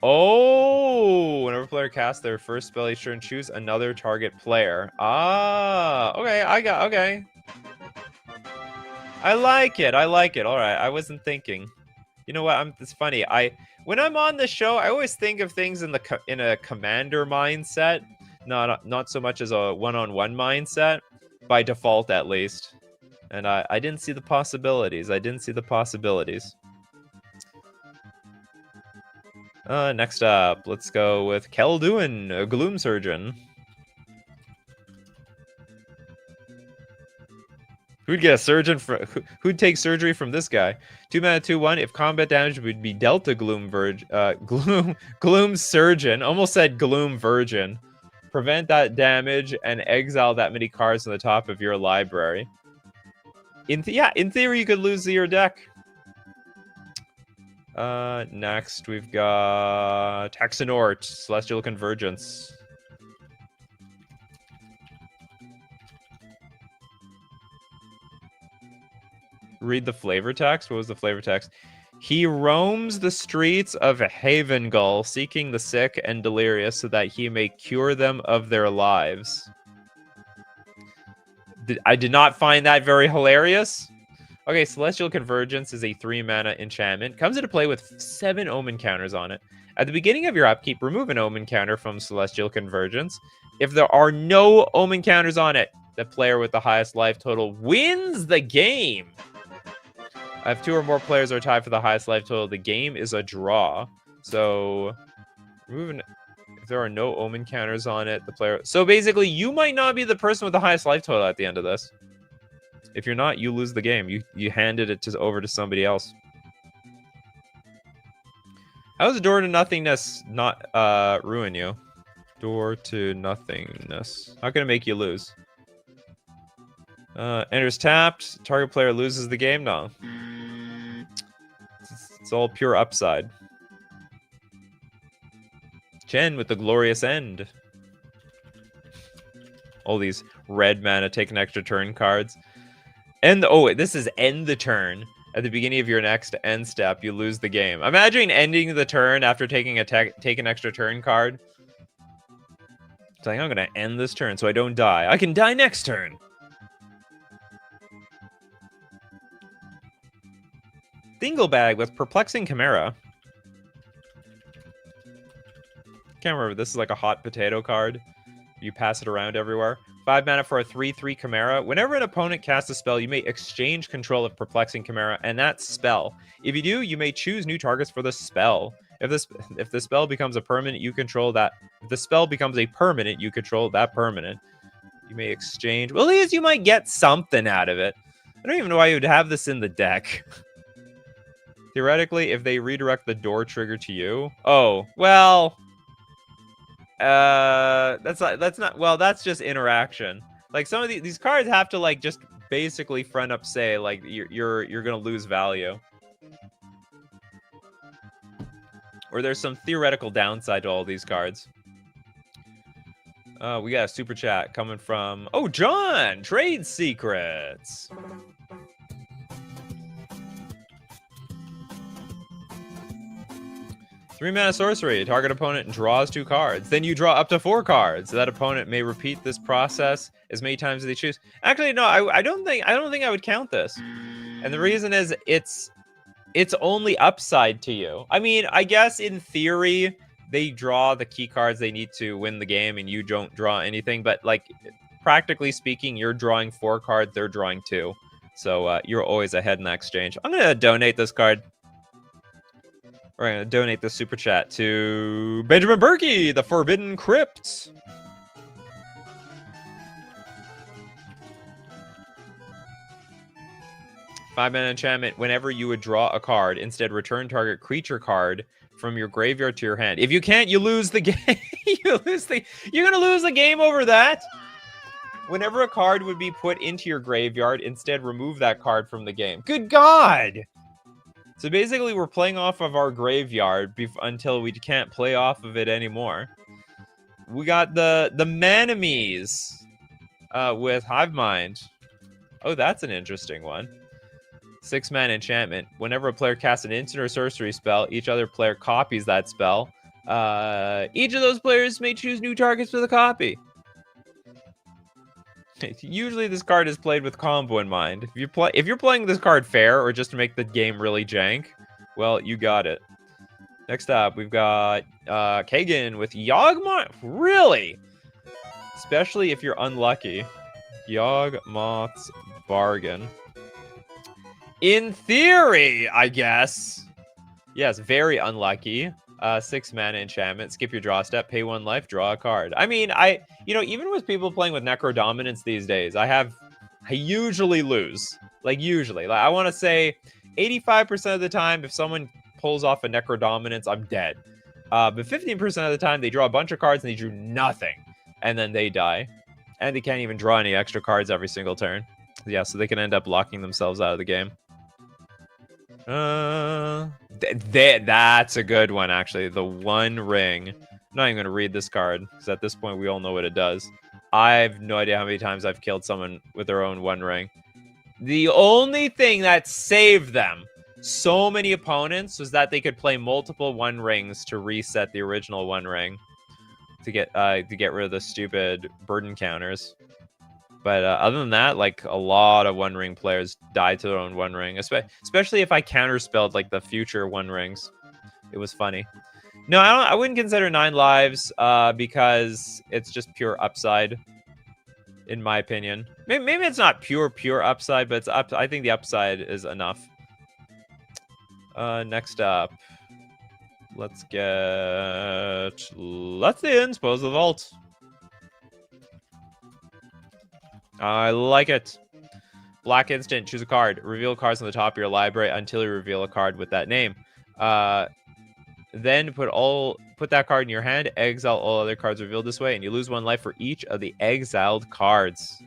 Oh, whenever a player casts their first spell, each turn choose another target player. Ah, okay, okay. I like it. All right, I wasn't thinking. You know what? It's funny. When I'm on the show, I always think of things in a commander mindset, not so much as a one-on-one mindset, by default at least. And I didn't see the possibilities. Next up, let's go with Kelduin, a Gloom Surgeon. Who'd get a surgeon who'd take surgery from this guy? 2 mana, 2/1. If combat damage would be dealt to Gloom Surgeon. Almost said Gloom Virgin. Prevent that damage and exile that many cards on the top of your library. In theory, you could lose your deck. Next we've got Taxanort, Celestial Convergence. Read the flavor text. What was the flavor text? He roams the streets of Havengull, seeking the sick and delirious so that he may cure them of their lives. I did not find that very hilarious. Okay, Celestial Convergence is a 3-mana enchantment. Comes into play with 7 omen counters on it. At the beginning of your upkeep, remove an omen counter from Celestial Convergence. If there are no omen counters on it, the player with the highest life total wins the game. If 2 or more players are tied for the highest life total, the game is a draw. So, if there are no omen counters on it, the player... So basically, you might not be the person with the highest life total at the end of this. If you're not, you lose the game. You handed it over to somebody else. How does Door to Nothingness not ruin you? Door to Nothingness. How can it make you lose? Enters tapped. Target player loses the game? No. It's all pure upside. Chen with the glorious end. All these red mana take an extra turn cards. This is end the turn. At the beginning of your next end step, you lose the game. Imagine ending the turn after taking take an extra turn card. It's like, I'm gonna end this turn so I don't die. I can die next turn. Dinglebag with Perplexing Chimera. Can't remember. This is like a hot potato card. You pass it around everywhere. 5 mana for a 3/3 Chimera. Whenever an opponent casts a spell, you may exchange control of Perplexing Chimera and that spell. If you do, you may choose new targets for the spell. If the spell becomes a permanent, you control that. If the spell becomes a permanent, you control that permanent. You may exchange. Well, at least you might get something out of it. I don't even know why you would have this in the deck. Theoretically, if they redirect the door trigger to you. Oh, well. That's not well, that's just interaction. Like some of these cards have to like just basically front up say like you're gonna lose value. Or there's some theoretical downside to all these cards. We got a super chat coming from John! Trade Secrets! 3 mana sorcery. Target opponent draws 2 cards. Then you draw up to 4 cards. That opponent may repeat this process as many times as they choose. Actually, no, I don't think I would count this. And the reason is it's only upside to you. I mean, I guess in theory they draw the key cards they need to win the game, and you don't draw anything. But like practically speaking, you're drawing 4 cards. They're drawing 2. So you're always ahead in that exchange. I'm gonna donate this card. We're going to donate the super chat to Benjamin Berkey, the Forbidden Crypt. Five-mana enchantment. Whenever you would draw a card, instead return target creature card from your graveyard to your hand. If you can't, you lose the game. You're going to lose the game over that. Whenever a card would be put into your graveyard, instead remove that card from the game. Good God! So basically, we're playing off of our graveyard until we can't play off of it anymore. We got the Manamies with Hive Mind. Oh, that's an interesting one. 6-mana enchantment. Whenever a player casts an instant or sorcery spell, each other player copies that spell. Each of those players may choose new targets for the copy. Usually this card is played with combo in mind. If you're playing this card fair or just to make the game really jank, well, you got it. Next up, we've got Kagan with Yawgmoth. Really? Especially if you're unlucky. Yawgmoth's Bargain. In theory, I guess. Yes, very unlucky. 6-mana enchantment. Skip your draw step. Pay 1 life. Draw a card. I mean, even with people playing with Necro Dominance these days, I usually lose. Like, usually. Like, I want to say 85% of the time, if someone pulls off a Necro Dominance, I'm dead. But 15% of the time, they draw a bunch of cards and they drew nothing. And then they die. And they can't even draw any extra cards every single turn. Yeah, so they can end up locking themselves out of the game. That's a good one, actually. The One Ring. I'm not even going to read this card, because at this point, we all know what it does. I have no idea how many times I've killed someone with their own One Ring. The only thing that saved them, so many opponents, was that they could play multiple One Rings to reset the original One Ring to get rid of the stupid burden counters. But other than that, like, a lot of One Ring players die to their own One Ring, especially if I counterspelled like the future One Rings. It was funny. No, I wouldn't consider 9 lives because it's just pure upside, in my opinion. Maybe it's not pure upside, but it's up. I think the upside is enough. Next up, let's Inspose the Vault. I like it. Black instant, choose a card. Reveal cards on the top of your library until you reveal a card with that name. Then put that card in your hand, exile all other cards revealed this way, and you lose 1 life for each of the exiled cards.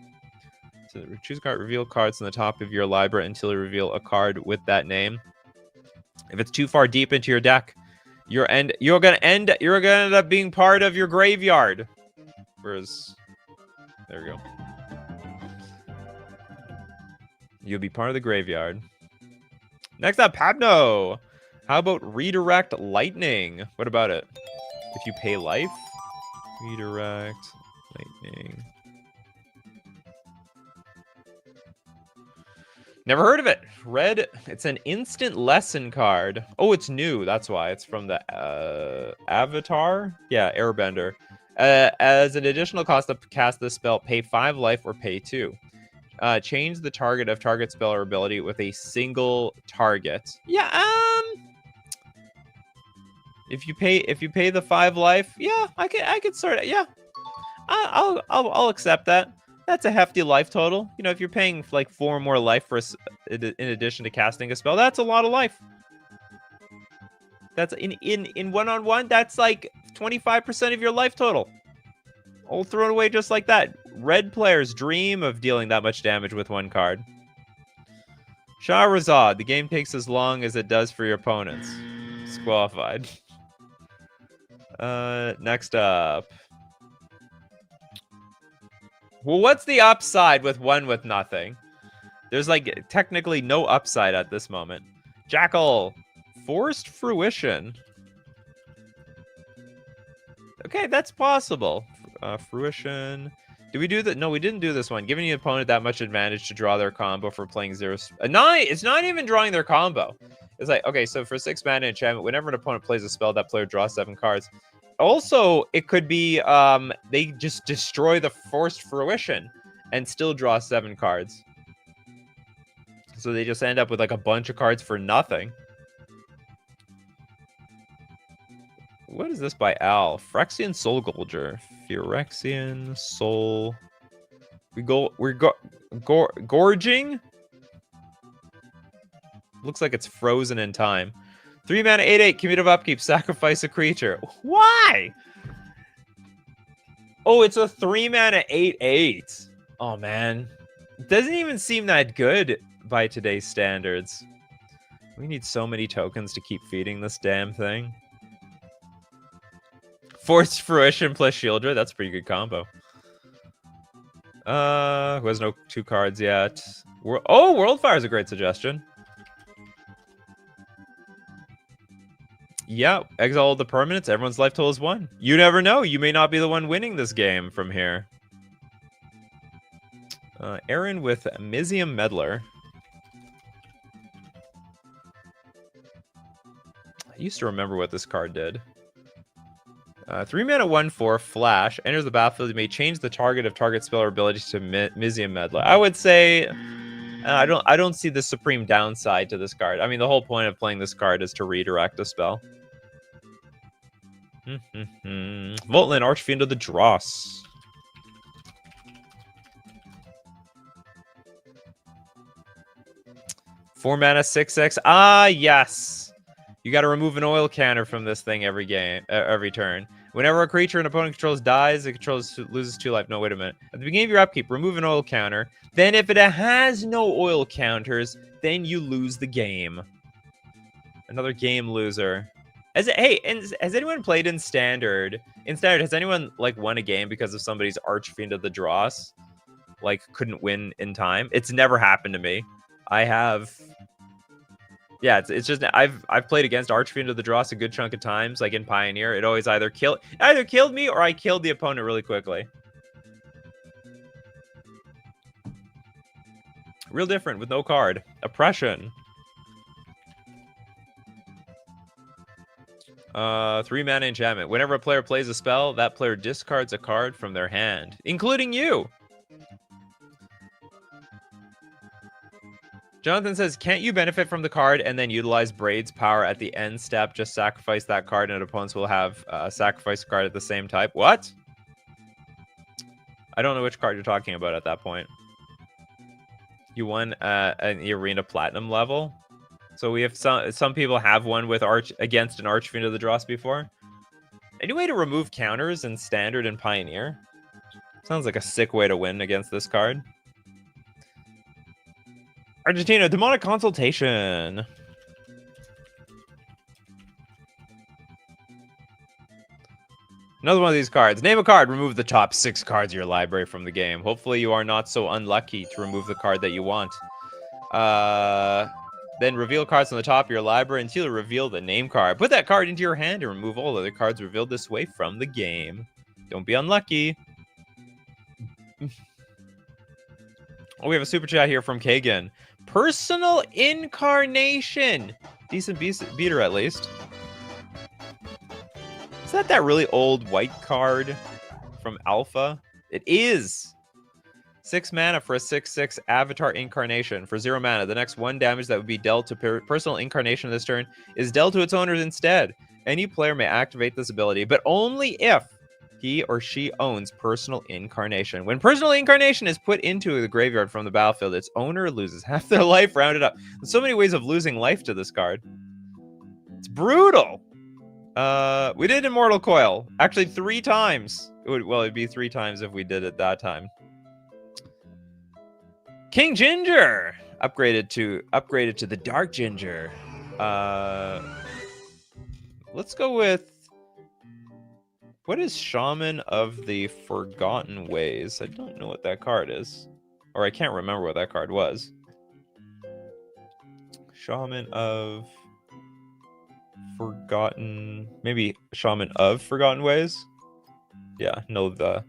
So choose a card, reveal cards on the top of your library until you reveal a card with that name. If it's too far deep into your deck, you're gonna end up being part of your graveyard. Whereas, there we go. You'll be part of the graveyard. Next up, Pabno. How about Redirect Lightning? What about it? If you pay life, Redirect Lightning. Never heard of it. Red. It's an instant lesson card. Oh, it's new. That's why. It's from the Avatar. Yeah, Airbender. As an additional cost to cast this spell, pay 5 life or pay 2. Change the target of target spell or ability with a single target. Yeah, if you pay the 5 life, yeah, I could sort of, yeah. I'll accept that. That's a hefty life total. You know, if you're paying like 4 more life for in addition to casting a spell, that's a lot of life. That's in one-on-one, that's like 25% of your life total. All thrown away just like that. Red players dream of dealing that much damage with 1 card. Shahrazad. The game takes as long as it does for your opponents. Disqualified. Next up. Well, what's the upside with 1 with nothing? There's like technically no upside at this moment. Jackal. Forced Fruition. Okay, that's possible. Fruition. Did we do that? No, we didn't do this one. Giving the opponent that much advantage to draw their combo for playing 0. It's not even drawing their combo. It's like, okay, so for 6 mana enchantment, whenever an opponent plays a spell, that player draws 7 cards. Also, it could be they just destroy the Forced Fruition and still draw 7 cards. So they just end up with like a bunch of cards for nothing. What is this by Al? Phyrexian Soul Gorger. Phyrexian Soul. We're gorging? Looks like it's frozen in time. 3 mana, 8/8, commutative upkeep, sacrifice a creature. Why? Oh, it's a 3 mana, 8/8. Oh, man. It doesn't even seem that good by today's standards. We need so many tokens to keep feeding this damn thing. Forced Fruition plus Shieldred. That's a pretty good combo. Who has no 2 cards yet? Worldfire is a great suggestion. Yeah, exile all the permanents. Everyone's life total is 1. You never know. You may not be the one winning this game from here. Aaron with Mizium Meddler. I used to remember what this card did. 3 mana, 1/4 flash enters the battlefield. You may change the target of target spell or ability to Mizium Meddler. I would say I don't see the supreme downside to this card. I mean, the whole point of playing this card is to redirect a spell. Voltland, Archfiend of the Dross. Four mana, 6/6. Ah, yes. You got to remove an oil counter from this thing every turn. Whenever a creature an opponent controls dies, it loses 2 life. No, wait a minute. At the beginning of your upkeep, remove an oil counter. Then if it has no oil counters, then you lose the game. Another game loser. Has anyone played in Standard? In Standard, has anyone like won a game because of somebody's Archfiend of the Dross? Like, couldn't win in time? It's never happened to me. I have... Yeah, it's just I've played against Archfiend of the Dross a good chunk of times, like in Pioneer. It always either killed me or I killed the opponent really quickly. Real different with no card. Oppression. 3 mana enchantment. Whenever a player plays a spell, that player discards a card from their hand, including you. Jonathan says, can't you benefit from the card and then utilize Braid's power at the end step? Just sacrifice that card and opponents will have sacrifice a card at the same type. What? I don't know which card you're talking about at that point. You won an Arena Platinum level? So we have some people have won with against an Archfiend of the Dross before. Any way to remove counters in Standard and Pioneer? Sounds like a sick way to win against this card. Argentina, Demonic Consultation. Another one of these cards. Name a card. Remove the top 6 cards of your library from the game. Hopefully you are not so unlucky to remove the card that you want. Then reveal cards on the top of your library until you reveal the name card. Put that card into your hand and remove all other cards revealed this way from the game. Don't be unlucky. Oh, we have a super chat here from Kagan. Personal Incarnation. Decent beater, at least. Is that really old white card from Alpha? It is. 6 mana for a 6/6 Avatar Incarnation. For 0 mana, the next 1 damage that would be dealt to Personal Incarnation this turn is dealt to its owner instead. Any player may activate this ability, but only if he or she owns Personal Incarnation. When Personal Incarnation is put into the graveyard from the battlefield, its owner loses half their life rounded up. There's so many ways of losing life to this card. It's brutal. We did Immortal Coil. Actually, 3 times. It'd be 3 times if we did it that time. King Ginger upgraded to the Dark Ginger. Let's go with, what is Shaman of the Forgotten Ways? I don't know what that card is, or I can't remember what that card was. Shaman of Forgotten, maybe Shaman of Forgotten Ways. Yeah, no, the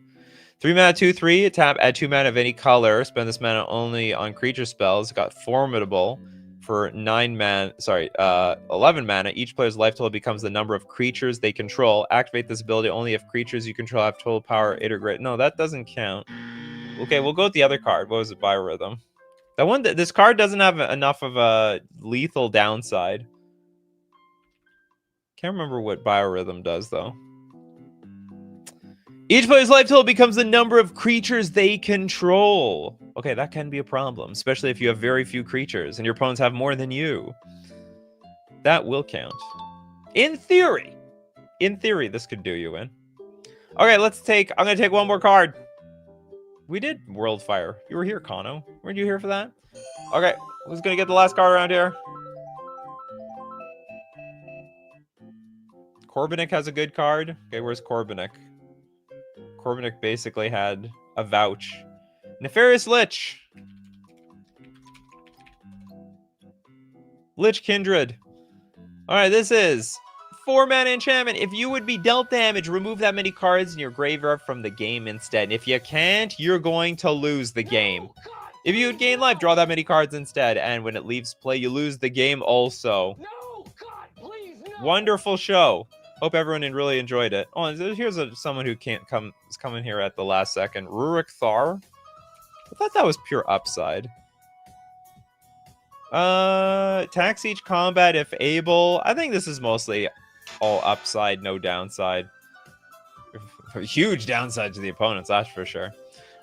3 mana, 2/3. Tap, add 2 mana of any color. Spend this mana only on creature spells. Got Formidable for 11 mana. Each player's life total becomes the number of creatures they control. Activate this ability only if creatures you control have total power 8 or greater. No, that doesn't count. Okay, we'll go with the other card. What was it? Biorhythm. This card doesn't have enough of a lethal downside. Can't remember what Biorhythm does, though. Each player's life total becomes the number of creatures they control. Okay, that can be a problem, especially if you have very few creatures and your opponents have more than you. That will count. In theory, this could do you in. Okay, I'm going to take one more card. We did Worldfire. You were here, Kano. Weren't you here for that? Okay, who's going to get the last card around here? Corbinik has a good card. Okay, where's Corbinik? Corbinik basically had a vouch. Nefarious Lich. Lich Kindred. Alright, this is 4-mana enchantment. If you would be dealt damage, remove that many cards in your graveyard from the game instead. And if you can't, you're going to lose the game. If you would gain life, draw that many cards instead. And when it leaves play, you lose the game also. No, God, please, no. Wonderful show. Hope everyone really enjoyed it. Oh, here's someone who is coming here at the last second. Rurik Thar. I thought that was pure upside. Tax each combat if able. I think this is mostly all upside, no downside. Huge downside to the opponents, that's for sure.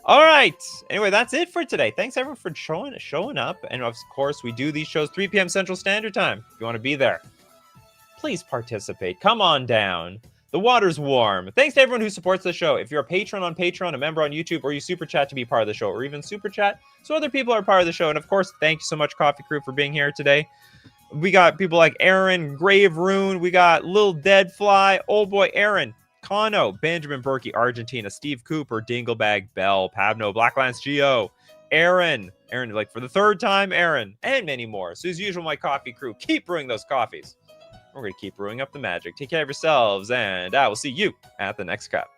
All right. Anyway, that's it for today. Thanks everyone for showing up. And of course, we do these shows 3 p.m. Central Standard Time. If you want to be there, please participate. Come on down. The water's warm. Thanks to everyone who supports the show. If you're a patron on Patreon, a member on YouTube, or you super chat to be part of the show, or even super chat so other people are part of the show. And of course, thank you so much, Coffee Crew, for being here today. We got people like Aaron, Grave Rune. We got Lil Deadfly, Old Boy Aaron, Kano, Benjamin Berkey, Argentina, Steve Cooper, Dinglebag, Bell, Pavno, Blacklance Geo, Aaron, like for the 3rd time, Aaron, and many more. So as usual, my Coffee Crew, keep brewing those coffees. We're going to keep brewing up the magic. Take care of yourselves, and I will see you at the next cup.